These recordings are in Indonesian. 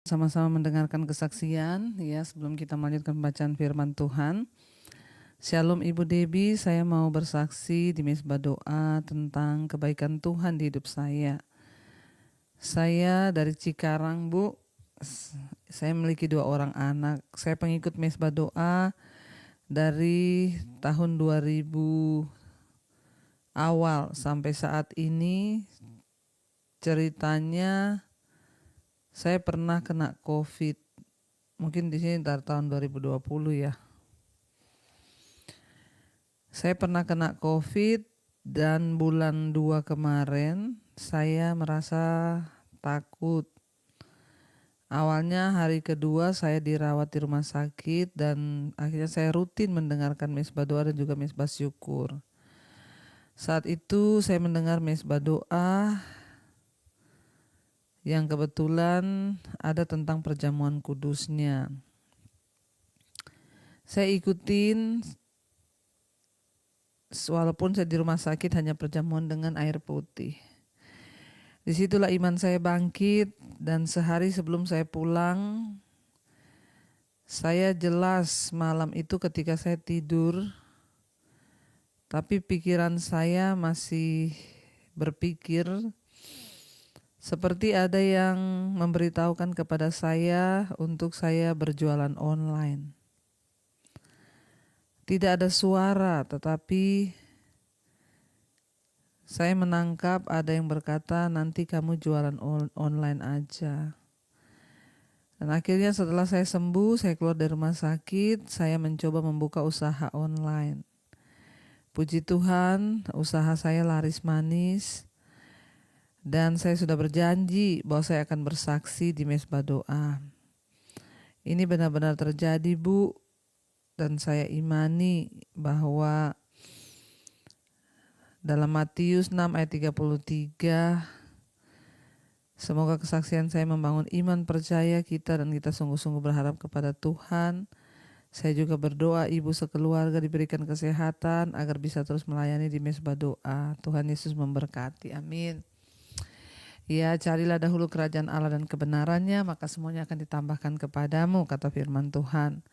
Sama-sama mendengarkan kesaksian ya sebelum kita melanjutkan pembacaan firman Tuhan. Shalom Ibu Debbie, saya mau bersaksi di Mezbah Doa tentang kebaikan Tuhan di hidup saya. Saya dari Cikarang, Bu. Saya memiliki 2 orang anak. Saya pengikut Mezbah Doa dari tahun 2000 awal sampai saat ini. Ceritanya saya pernah kena COVID. Mungkin di sini dari tahun 2020 ya. Saya pernah kena COVID dan bulan 2 kemarin saya merasa takut. Awalnya hari kedua saya dirawat di rumah sakit dan akhirnya saya rutin mendengarkan Mezbah Doa dan juga Mezbah Syukur. Saat itu saya mendengar Mezbah Doa yang kebetulan ada tentang perjamuan kudusnya. Saya ikutin walaupun saya di rumah sakit hanya perjamuan dengan air putih. Disitulah iman saya bangkit dan sehari sebelum saya pulang, saya jelas malam itu ketika saya tidur, tapi pikiran saya masih berpikir seperti ada yang memberitahukan kepada saya untuk saya berjualan online. Tidak ada suara, tetapi saya menangkap ada yang berkata nanti kamu jualan online aja. Dan akhirnya setelah saya sembuh, saya keluar dari rumah sakit, saya mencoba membuka usaha online. Puji Tuhan, usaha saya laris manis. Dan saya sudah berjanji bahwa saya akan bersaksi di Mezbah Doa. Ini benar-benar terjadi, Bu. Dan saya imani bahwa dalam Matius 6 ayat 33, semoga kesaksian saya membangun iman percaya kita dan kita sungguh-sungguh berharap kepada Tuhan. Saya juga berdoa ibu sekeluarga diberikan kesehatan agar bisa terus melayani di Mezbah Doa. Tuhan Yesus memberkati. Amin. Ya, carilah dahulu kerajaan Allah dan kebenarannya, maka semuanya akan ditambahkan kepadamu, kata firman Tuhan.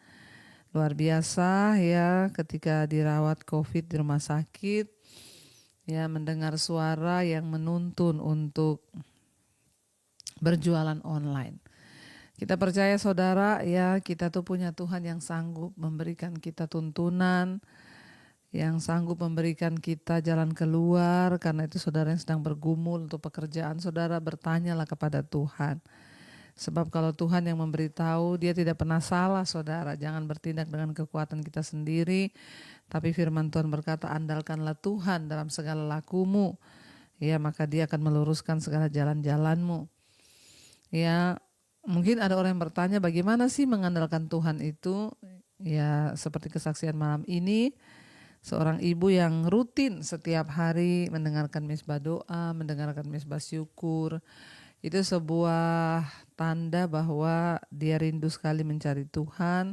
Luar biasa ya, ketika dirawat COVID di rumah sakit, ya mendengar suara yang menuntun untuk berjualan online. Kita percaya saudara ya, kita tuh punya Tuhan yang sanggup memberikan kita tuntunan, yang sanggup memberikan kita jalan keluar. Karena itu saudara yang sedang bergumul untuk pekerjaan, saudara bertanyalah kepada Tuhan. Sebab kalau Tuhan yang memberitahu, dia tidak pernah salah saudara. Jangan bertindak dengan kekuatan kita sendiri. Tapi firman Tuhan berkata, andalkanlah Tuhan dalam segala lakumu. Ya, maka dia akan meluruskan segala jalan-jalanmu. Ya, mungkin ada orang yang bertanya bagaimana sih mengandalkan Tuhan itu. Ya, seperti kesaksian malam ini. Seorang ibu yang rutin setiap hari mendengarkan Mezbah Doa, mendengarkan Mezbah Syukur. Itu sebuah tanda bahwa dia rindu sekali mencari Tuhan.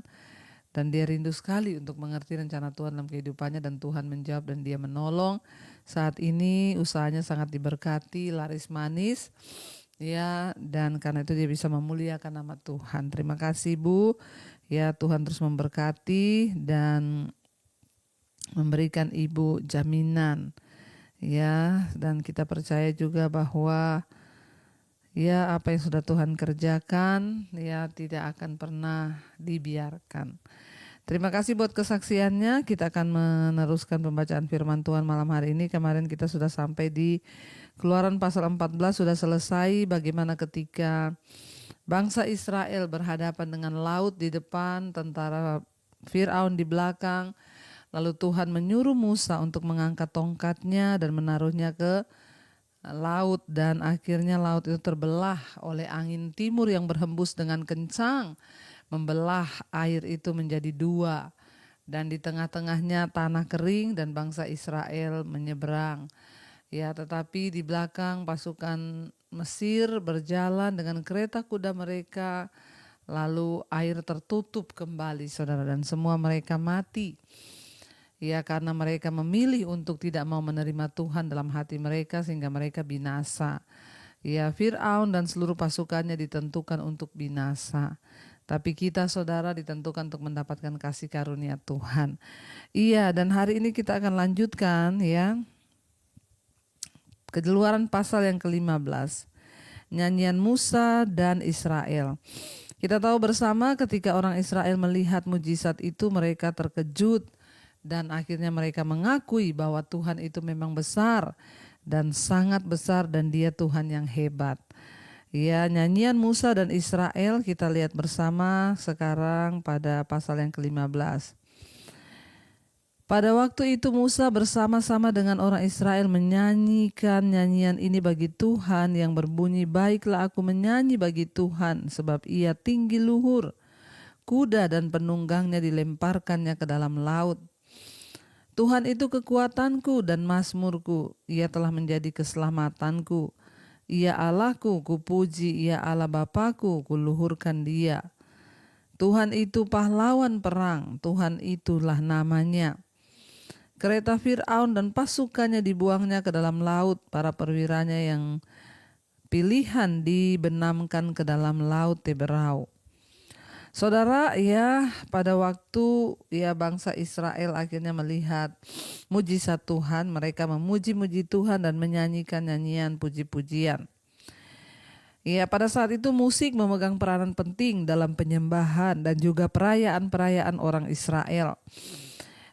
Dan dia rindu sekali untuk mengerti rencana Tuhan dalam kehidupannya. Dan Tuhan menjawab dan dia menolong. Saat ini usahanya sangat diberkati, laris manis. Ya, dan karena itu dia bisa memuliakan nama Tuhan. Terima kasih Bu. Ya, Tuhan terus memberkati dan memberikan ibu jaminan ya, dan kita percaya juga bahwa ya apa yang sudah Tuhan kerjakan ya tidak akan pernah dibiarkan. Terima kasih buat kesaksiannya. Kita akan meneruskan pembacaan firman Tuhan malam hari ini. Kemarin kita sudah sampai di Keluaran pasal 14, sudah selesai bagaimana ketika bangsa Israel berhadapan dengan laut di depan, tentara Firaun di belakang. Lalu Tuhan menyuruh Musa untuk mengangkat tongkatnya dan menaruhnya ke laut. Dan akhirnya laut itu terbelah oleh angin timur yang berhembus dengan kencang. Membelah air itu menjadi 2. Dan di tengah-tengahnya tanah kering dan bangsa Israel menyeberang. Ya, tetapi di belakang pasukan Mesir berjalan dengan kereta kuda mereka. Lalu air tertutup kembali saudara dan semua mereka mati. Ya, karena mereka memilih untuk tidak mau menerima Tuhan dalam hati mereka sehingga mereka binasa. Ya, Fir'aun dan seluruh pasukannya ditentukan untuk binasa. Tapi kita saudara ditentukan untuk mendapatkan kasih karunia Tuhan. Iya, dan hari ini kita akan lanjutkan ya. Keluaran pasal yang ke-15. Nyanyian Musa dan Israel. Kita tahu bersama ketika orang Israel melihat mujizat itu mereka terkejut. Dan akhirnya mereka mengakui bahwa Tuhan itu memang besar. Dan sangat besar dan dia Tuhan yang hebat. Ya, nyanyian Musa dan Israel kita lihat bersama sekarang pada pasal yang ke-15. Pada waktu itu Musa bersama-sama dengan orang Israel menyanyikan nyanyian ini bagi Tuhan yang berbunyi, baiklah aku menyanyi bagi Tuhan sebab ia tinggi luhur. Kuda dan penunggangnya dilemparkannya ke dalam laut. Tuhan itu kekuatanku dan mazmurku, ia telah menjadi keselamatanku. Ia Allahku, kupuji, ia Allah Bapakku, kuluhurkan dia. Tuhan itu pahlawan perang, Tuhan itulah namanya. Kereta Fir'aun dan pasukannya dibuangnya ke dalam laut, para perwiranya yang pilihan dibenamkan ke dalam laut Teberau. Saudara, ya pada waktu ya bangsa Israel akhirnya melihat mujizat Tuhan, mereka memuji-muji Tuhan dan menyanyikan nyanyian puji-pujian. Ya, pada saat itu musik memegang peranan penting dalam penyembahan dan juga perayaan-perayaan orang Israel.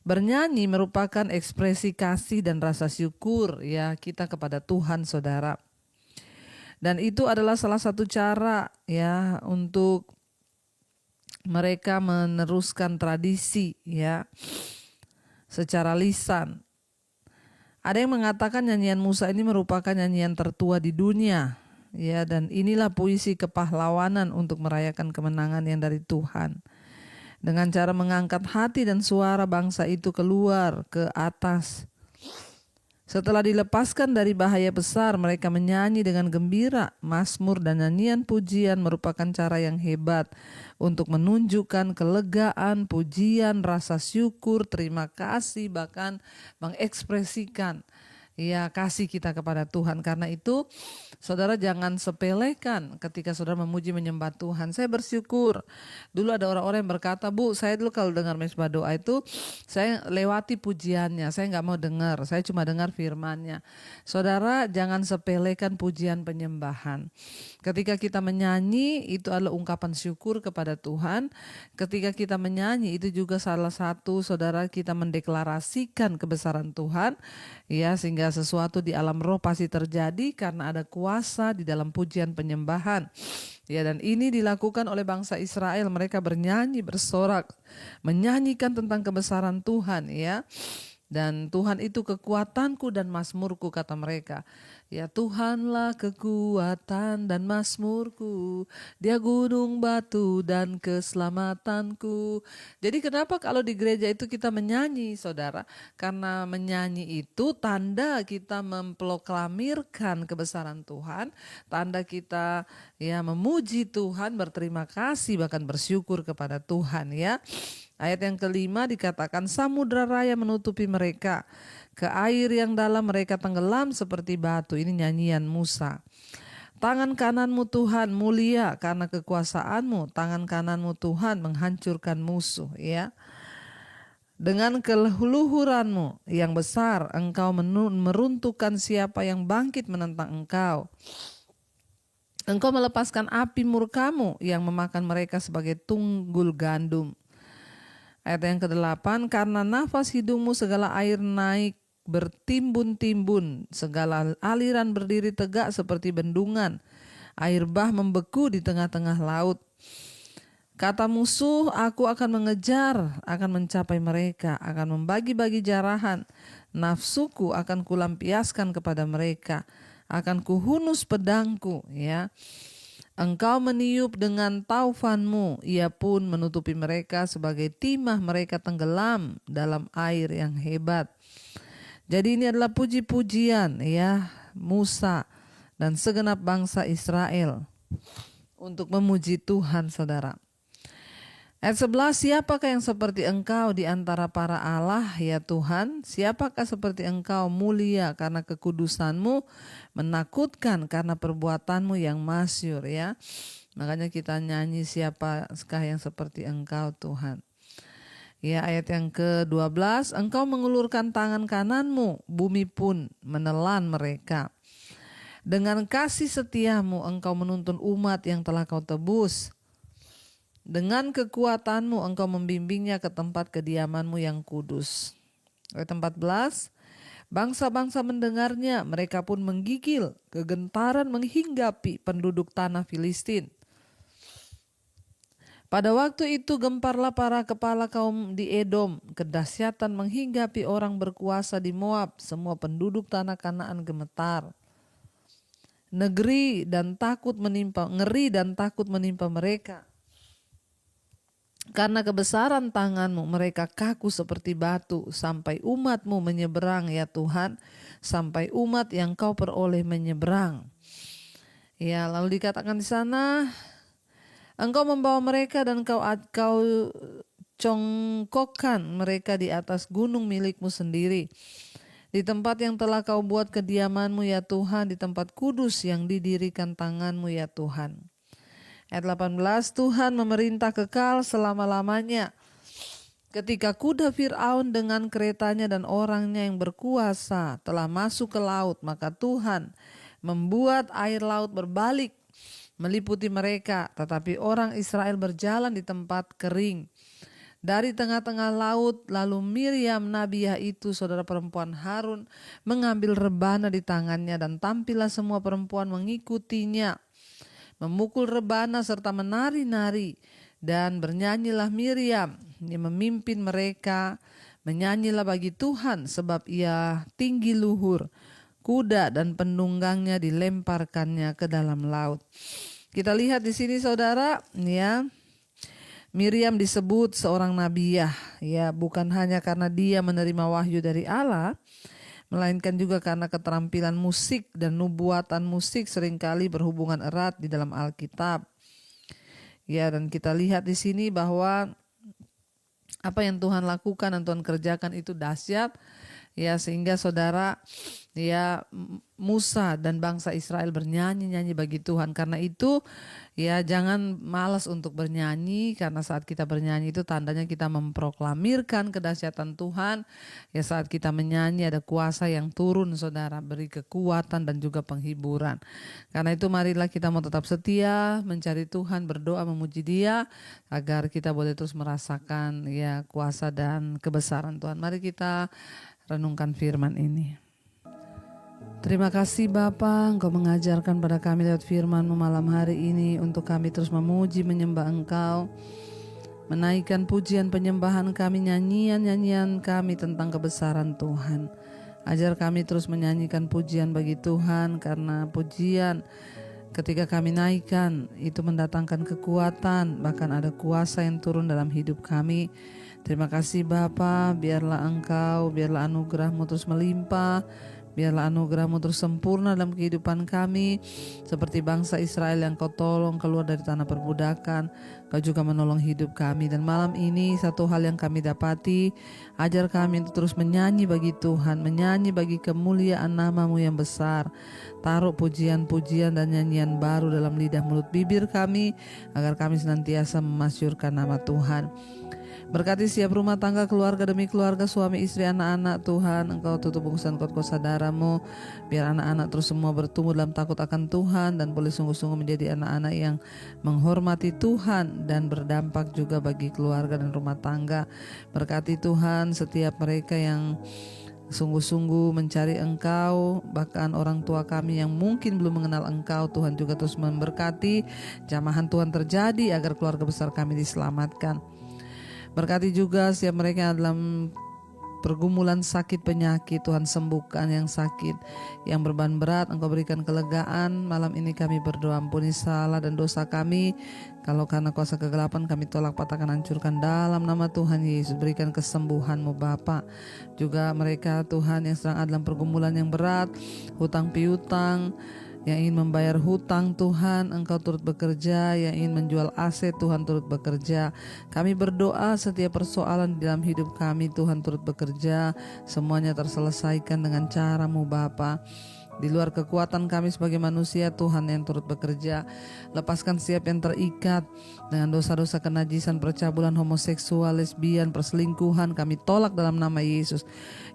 Bernyanyi merupakan ekspresi kasih dan rasa syukur ya kita kepada Tuhan, saudara. Dan itu adalah salah satu cara ya untuk mereka meneruskan tradisi ya secara lisan. Ada yang mengatakan nyanyian Musa ini merupakan nyanyian tertua di dunia ya, dan inilah puisi kepahlawanan untuk merayakan kemenangan yang dari Tuhan. Dengan cara mengangkat hati dan suara bangsa itu keluar ke atas. Setelah dilepaskan dari bahaya besar, mereka menyanyi dengan gembira. Mazmur dan nyanyian pujian merupakan cara yang hebat untuk menunjukkan kelegaan, pujian, rasa syukur, terima kasih, bahkan mengekspresikan ya kasih kita kepada Tuhan. Karena itu saudara jangan sepelekan ketika saudara memuji menyembah Tuhan. Saya bersyukur dulu ada orang-orang yang berkata, Bu, saya dulu kalau dengar mesbah doa itu saya lewati pujiannya, saya nggak mau dengar, saya cuma dengar firmannya. Saudara jangan sepelekan pujian penyembahan. Ketika kita menyanyi itu adalah ungkapan syukur kepada Tuhan. Ketika kita menyanyi itu juga salah satu saudara kita mendeklarasikan kebesaran Tuhan ya, sehingga sesuatu di alam roh pasti terjadi karena ada kuasa di dalam pujian penyembahan. Ya, dan ini dilakukan oleh bangsa Israel. Mereka bernyanyi, bersorak, menyanyikan tentang kebesaran Tuhan ya. Dan Tuhan itu kekuatanku dan mazmurku, kata mereka. Ya, Tuhanlah kekuatan dan mazmurku, Dia gunung batu dan keselamatanku. Jadi kenapa kalau di gereja itu kita menyanyi, saudara? Karena menyanyi itu tanda kita memproklamirkan kebesaran Tuhan, tanda kita ya memuji Tuhan, berterima kasih, bahkan bersyukur kepada Tuhan ya. Ayat yang kelima dikatakan samudra raya menutupi mereka. Ke air yang dalam mereka tenggelam seperti batu. Ini nyanyian Musa. Tangan kananmu Tuhan mulia karena kekuasaanmu. Tangan kananmu Tuhan menghancurkan musuh ya. Dengan keluhuranmu yang besar engkau meruntuhkan siapa yang bangkit menentang engkau. Engkau melepaskan api murkamu yang memakan mereka sebagai tunggul gandum. Ayat yang ke-8, karena nafas hidungmu segala air naik bertimbun-timbun, segala aliran berdiri tegak seperti bendungan, air bah membeku di tengah-tengah laut. Kata musuh, aku akan mengejar, akan mencapai mereka, akan membagi-bagi jarahan, nafsuku akan kulampiaskan kepada mereka, akan kuhunus pedangku ya. Engkau meniup dengan taufanmu, ia pun menutupi mereka sebagai timah mereka tenggelam dalam air yang hebat. Jadi ini adalah puji-pujian ya Musa dan segenap bangsa Israel untuk memuji Tuhan, saudara. Ayat 11, siapakah yang seperti engkau di antara para Allah ya Tuhan? Siapakah seperti engkau mulia karena kekudusanmu, menakutkan karena perbuatanmu yang masyur ya. Makanya kita nyanyi siapakah yang seperti engkau Tuhan. Ya, ayat yang ke-12, engkau mengulurkan tangan kananmu, bumi pun menelan mereka. Dengan kasih setiamu engkau menuntun umat yang telah kau tebus. Dengan kekuatanmu engkau membimbingnya ke tempat kediamanmu yang kudus. Ayat 14, bangsa-bangsa mendengarnya, mereka pun menggigil, kegentaran menghinggapi penduduk tanah Filistin. Pada waktu itu gemparlah para kepala kaum di Edom, kedahsyatan menghinggapi orang berkuasa di Moab, semua penduduk tanah Kanaan gemetar. Ngeri dan takut menimpa mereka. Karena kebesaran tanganmu mereka kaku seperti batu, sampai umatmu menyeberang ya Tuhan, sampai umat yang kau peroleh menyeberang. Ya, lalu dikatakan di sana, engkau membawa mereka dan kau congkokkan mereka di atas gunung milikmu sendiri, di tempat yang telah kau buat kediamanmu ya Tuhan, di tempat kudus yang didirikan tanganmu ya Tuhan. Ayat 18, Tuhan memerintah kekal selama-lamanya. Ketika kuda Fir'aun dengan keretanya dan orangnya yang berkuasa telah masuk ke laut, maka Tuhan membuat air laut berbalik meliputi mereka, tetapi orang Israel berjalan di tempat kering. Dari tengah-tengah laut, lalu Miriam Nabiah itu, saudara perempuan Harun, mengambil rebana di tangannya dan tampillah semua perempuan mengikutinya, memukul rebana serta menari-nari, dan bernyanyilah Miriam yang memimpin mereka, menyanyilah bagi Tuhan sebab ia tinggi luhur, kuda dan penunggangnya dilemparkannya ke dalam laut. Kita lihat di sini saudara, ya, Miriam disebut seorang nabiah, ya, bukan hanya karena dia menerima wahyu dari Allah, melainkan juga karena keterampilan musik dan nubuatan musik seringkali berhubungan erat di dalam Alkitab. Ya, dan kita lihat di sini bahwa apa yang Tuhan lakukan dan Tuhan kerjakan itu dahsyat. Ya, sehingga saudara, ya, Musa dan bangsa Israel bernyanyi-nyanyi bagi Tuhan. Karena itu, ya, jangan malas untuk bernyanyi, karena saat kita bernyanyi itu tandanya kita memproklamirkan kedahsyatan Tuhan. Ya, saat kita menyanyi ada kuasa yang turun saudara, beri kekuatan dan juga penghiburan. Karena itu marilah kita mau tetap setia mencari Tuhan, berdoa memuji Dia agar kita boleh terus merasakan, ya, kuasa dan kebesaran Tuhan. Mari kita renungkan firman ini. Terima kasih Bapa, Engkau mengajarkan pada kami lewat firman-Mu malam hari ini untuk kami terus memuji menyembah Engkau, menaikkan pujian penyembahan kami, nyanyian-nyanyian kami tentang kebesaran Tuhan. Ajar kami terus menyanyikan pujian bagi Tuhan, karena pujian ketika kami naikkan itu mendatangkan kekuatan, bahkan ada kuasa yang turun dalam hidup kami. Terima kasih Bapa, biarlah anugerah-Mu terus melimpah, biarlah anugerah-Mu terus sempurna dalam kehidupan kami, seperti bangsa Israel yang Kau tolong keluar dari tanah perbudakan. Kau juga menolong hidup kami, dan malam ini satu hal yang kami dapati, ajar kami untuk terus menyanyi bagi Tuhan, menyanyi bagi kemuliaan nama-Mu yang besar. Taruh pujian-pujian dan nyanyian baru dalam lidah mulut bibir kami, agar kami senantiasa memasyurkan nama Tuhan. Berkati setiap rumah tangga, keluarga demi keluarga, suami, istri, anak-anak Tuhan. Engkau tutup bungkusan kot saudaramu, biar anak-anak terus semua bertumbuh dalam takut akan Tuhan, dan boleh sungguh-sungguh menjadi anak-anak yang menghormati Tuhan dan berdampak juga bagi keluarga dan rumah tangga. Berkati Tuhan setiap mereka yang sungguh-sungguh mencari Engkau, bahkan orang tua kami yang mungkin belum mengenal Engkau. Tuhan juga terus memberkati, jamahan Tuhan terjadi agar keluarga besar kami diselamatkan. Berkati juga setiap mereka yang dalam pergumulan sakit penyakit, Tuhan sembuhkan yang sakit, yang beban berat Engkau berikan kelegaan. Malam ini kami berdoa, ampuni salah dan dosa kami, kalau karena kuasa kegelapan kami tolak, patahkan, hancurkan dalam nama Tuhan Yesus. Berikan kesembuhan-Mu Bapa. Juga mereka Tuhan yang sedang ada dalam pergumulan yang berat, hutang piutang, yang ingin membayar hutang Tuhan, Engkau turut bekerja. Yang ingin menjual aset, Tuhan turut bekerja. Kami berdoa setiap persoalan di dalam hidup kami, Tuhan turut bekerja. Semuanya terselesaikan dengan cara-Mu Bapa. Di luar kekuatan kami sebagai manusia, Tuhan yang turut bekerja. Lepaskan setiap yang terikat dengan dosa-dosa kenajisan, percabulan, homoseksual, lesbian, perselingkuhan, kami tolak dalam nama Yesus.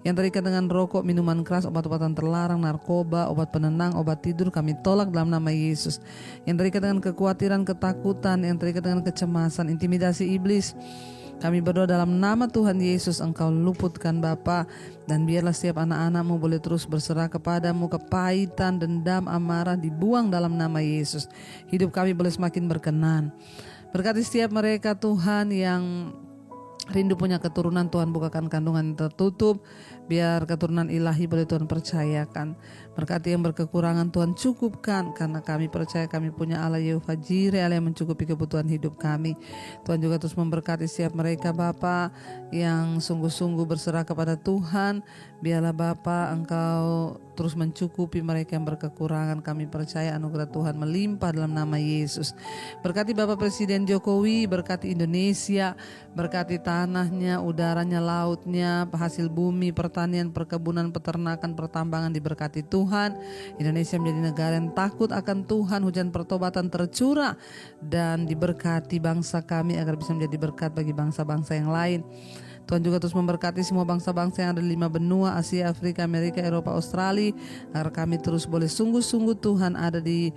Yang terikat dengan rokok, minuman keras, obat-obatan terlarang, narkoba, obat penenang, obat tidur, kami tolak dalam nama Yesus. Yang terikat dengan kekhawatiran, ketakutan, yang terikat dengan kecemasan, intimidasi iblis, kami berdoa dalam nama Tuhan Yesus, Engkau luputkan Bapa. Dan biarlah setiap anak-anak-Mu boleh terus berserah kepadamu. Kepahitan, dendam, amarah dibuang dalam nama Yesus. Hidup kami boleh semakin berkenan. Berkati setiap mereka Tuhan yang rindu punya keturunan, Tuhan bukakan kandungan yang tertutup. Biar keturunan ilahi boleh Tuhan percayakan. Berkati yang berkekurangan Tuhan cukupkan, karena kami percaya kami punya Allah Yehova Jireh, Allah yang mencukupi kebutuhan hidup kami. Tuhan juga terus memberkati setiap mereka Bapa yang sungguh-sungguh berserah kepada Tuhan. Biarlah Bapa Engkau terus mencukupi mereka yang berkekurangan. Kami percaya anugerah Tuhan melimpah dalam nama Yesus. Berkati Bapak Presiden Jokowi, berkati Indonesia, berkati tanahnya, udaranya, lautnya, hasil bumi, pertanian, perkebunan, peternakan, pertambangan diberkati Tuhan. Indonesia menjadi negara yang takut akan Tuhan, hujan pertobatan tercurah dan diberkati bangsa kami agar bisa menjadi berkat bagi bangsa-bangsa yang lain. Tuhan juga terus memberkati semua bangsa-bangsa yang ada di 5 benua, Asia, Afrika, Amerika, Eropa, Australia, agar kami terus boleh sungguh-sungguh Tuhan ada di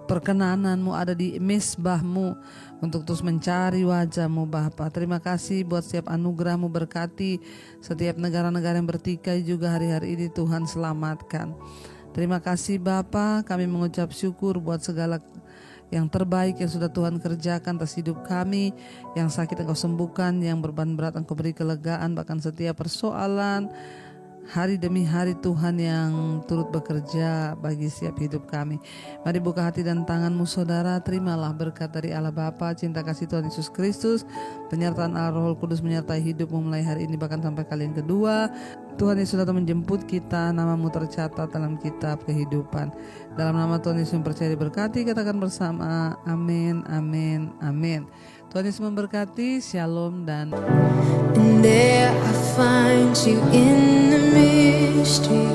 perkenanan-Mu, ada di mesbah-Mu, untuk terus mencari wajah-Mu Bapa. Terima kasih buat setiap anugerah-Mu, berkati setiap negara-negara yang bertikai juga hari-hari ini Tuhan selamatkan. Terima kasih Bapa, kami mengucap syukur buat segala yang terbaik yang sudah Tuhan kerjakan atas hidup kami. Yang sakit Engkau sembuhkan, yang beban berat Engkau beri kelegaan, bahkan setiap persoalan hari demi hari Tuhan yang turut bekerja bagi setiap hidup kami. Mari buka hati dan tangan-Mu saudara, terimalah berkat dari Allah Bapa, cinta kasih Tuhan Yesus Kristus, penyertaan Allah Roh Kudus menyertai hidupmu mulai hari ini bahkan sampai kali yang kedua. Tuhan Yesus datang menjemput kita, nama-Mu tercatat dalam kitab kehidupan. Dalam nama Tuhan Yesus yang percaya diberkati, katakan bersama amin, amin, amin. Tuhan Yesus memberkati, shalom dan And there I find you in the mystery.